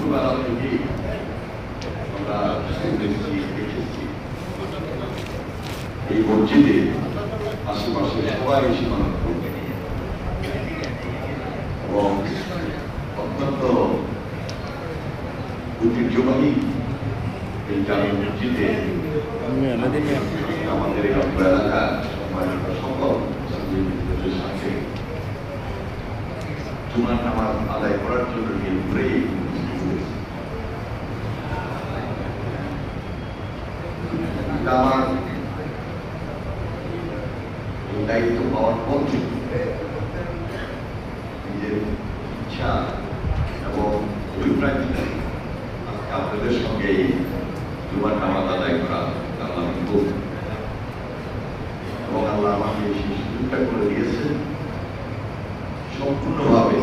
ছোটবেলা থেকে আমরা শুনেছি, দেখেছি এই মসজিদে আশেপাশে সবাই সীমান্ত করবে এবং অত্যন্ত ঐতিহ্যবাহী এই জামে মসজিদে আমাদের এই অত্র এলাকার সম্মানিত সকল মুসলিমদের সাথে জুমার নামাজ আদায় করার জন্য নিয়ে ঘুরেই আমার এই দায়িত্ব পাওয়ার পর নিজের ইচ্ছা এবং অভিপ্রায় আজকে আপনাদের সঙ্গে জুমার নামাজ আদায় করা আল্লাহ এবং আল্লাহ আমাকে সেই সুযোগটা করে দিয়েছে সম্পূর্ণভাবে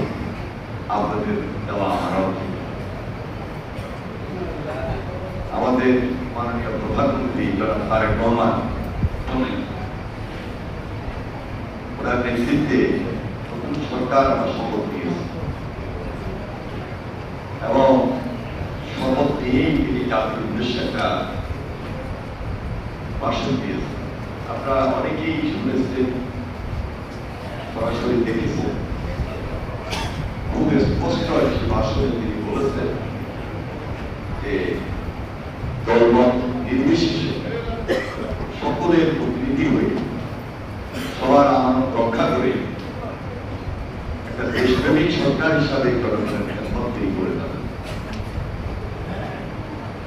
আপনাদের দেওয়া আমার উচিত। আমাদের মাননীয় প্রধানমন্ত্রী জনাব তারেক রহমান ওনার নেতৃত্বে নতুন সরকার আমরা শপথ নিয়েছি এবং শপথ নিয়েই তিনি জাতির উদ্দেশ্যে একটা ভাষণ দিয়েছেন। আপনারা অনেকেই শুনেছেন, সরাসরি দেখেছেন। খুব স্পষ্ট একটি ভাষণে তিনি বলেছেন যে দলমত নির্বিশেষে সকলের প্রতিনিধি হয়ে সবার আমানত রক্ষা করে একটা দেশপ্রেমিক সরকার হিসাবে গঠনের খেদমত তিনি করে যাবেন।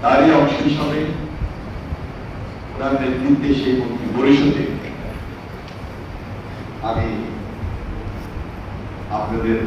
তারই অংশ হিসাবে ওনার নেতৃত্বে সেই মন্ত্রী পরিষদে আমি আপনাদের